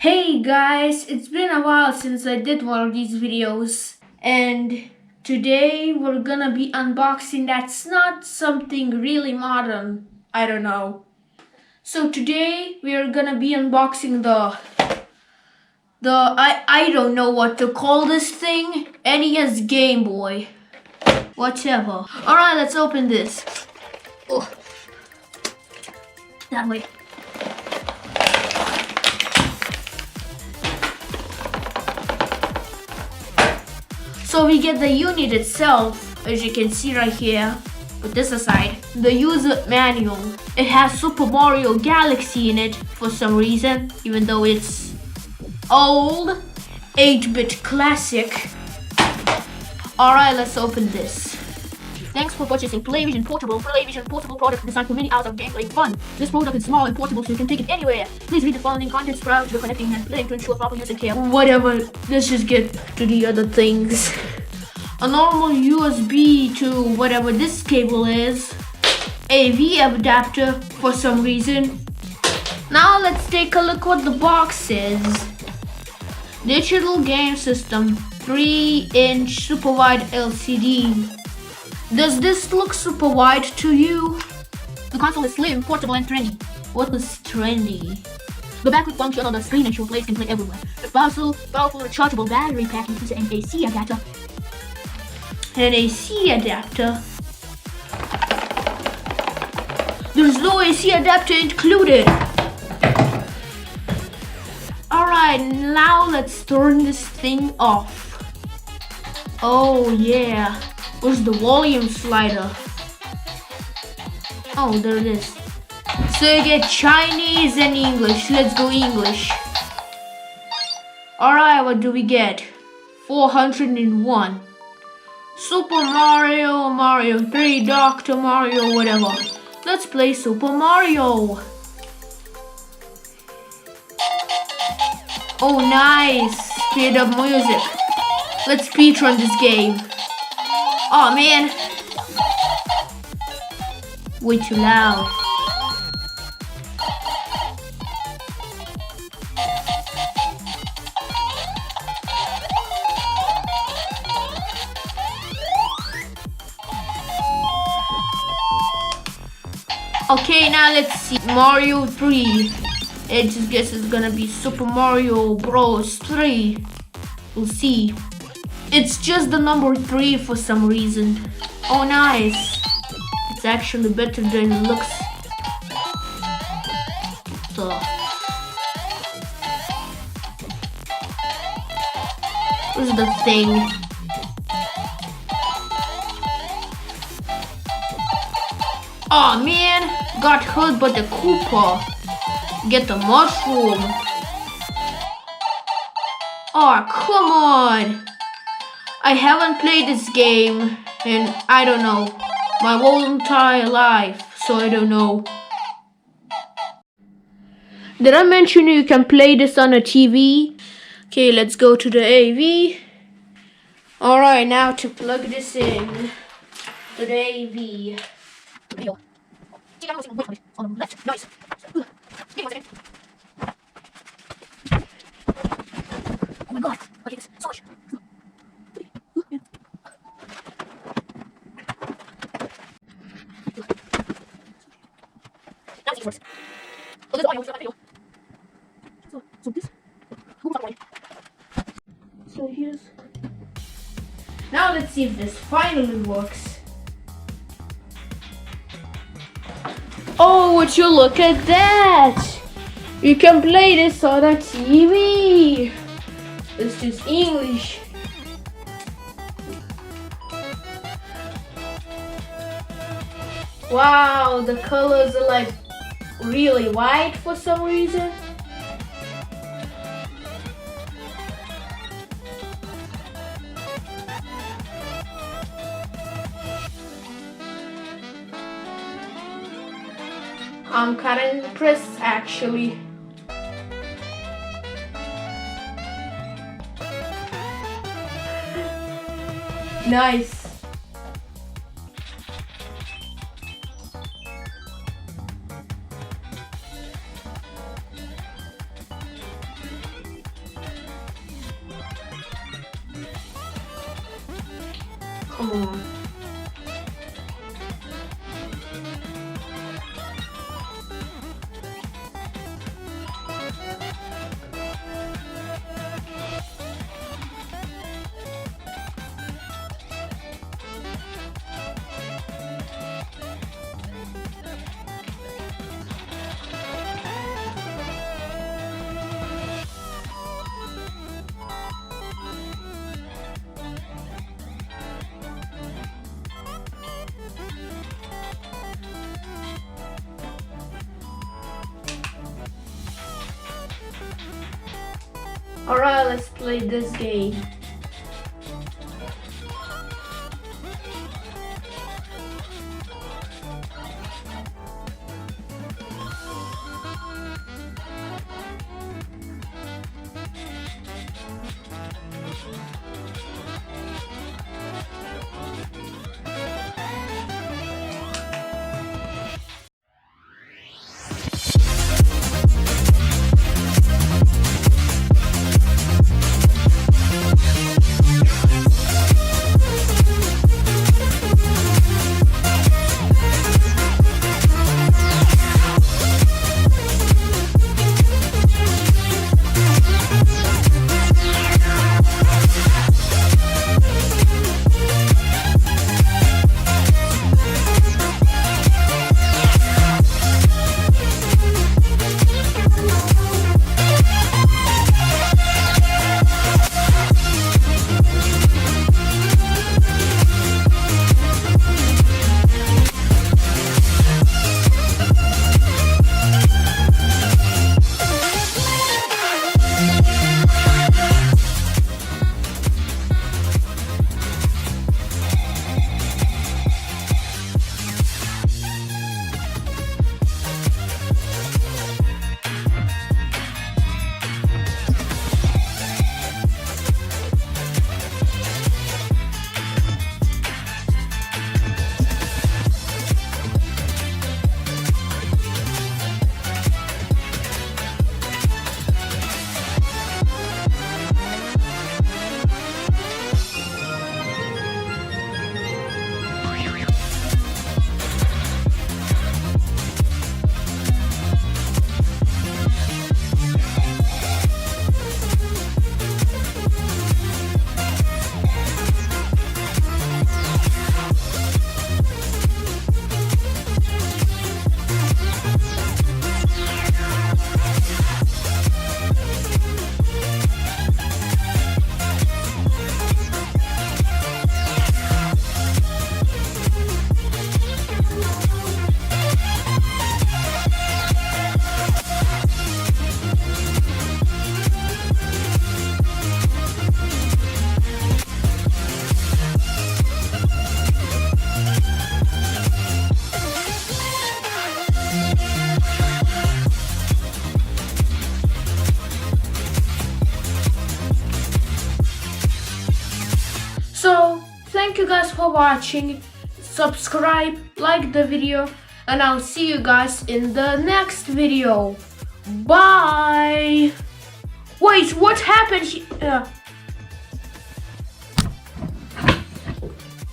Hey guys, it's been a while since I did one of these videos, and today we're gonna be unboxing that's not something really modern, I don't know. So today we are gonna be unboxing I don't know what to call this thing, NES GameBoy, whatever. Alright, let's open this. Oh, that way. So we get the unit itself, as you can see right here. Put this aside. The user manual. It has Super Mario Galaxy in it for some reason, even though it's old, 8-bit classic. Alright, let's open this. Thanks for purchasing Playvision Portable. Playvision Portable product designed for many hours of gameplay fun. This product is small and portable, so you can take it anywhere. Please read the following contents prior to connecting and playing to ensure proper use and care. Whatever, let's just get to the other things. A normal USB to whatever this cable is. AV adapter for some reason. Now let's take a look what the box says. Digital game system, 3-inch super wide LCD. Does this look super wide to you? The console is slim, portable, and trendy. What is trendy? The backlit function on the screen ensures players can play everywhere. A powerful rechargeable battery pack includes an AC adapter. An AC adapter? There's no AC adapter included. Alright, now let's turn this thing off. Oh yeah. Where's the volume slider? Oh, there it is. So you get Chinese and English. Let's go English. Alright, what do we get? 401. Super Mario, Mario 3, Dr. Mario, whatever. Let's play Super Mario. Oh, nice. Speed up music. Let's speedrun this game. Oh man, way too loud. Okay, now let's see. Mario 3. I just guess it's gonna be Super Mario Bros. 3. We'll see. It's just the number 3 for some reason. Oh, nice. It's actually better than it looks. So. Where's the thing? Oh man, got hurt by the Koopa. Get the mushroom. Oh, come on. I haven't played this game in, I don't know, my whole entire life, so I don't know. Did I mention you can play this on a TV? Okay, let's go to the AV. Alright, now to plug this in to the AV. On the left, nice. Oh my god, I hate this so much. Now this works. Oh, this audio is not video. So this moves out of the way. So here's. Now let's see if this finally works. Oh, would you look at that? You can play this on a TV. It's just English. Wow, the colors are like really white for some reason. I'm kind of impressed actually. Nice. Come on. Alright, let's play this game. So, thank you guys for watching. Subscribe, like the video, and I'll see you guys in the next video. Bye! Wait, what happened here?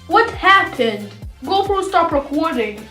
What happened? GoPro stopped recording.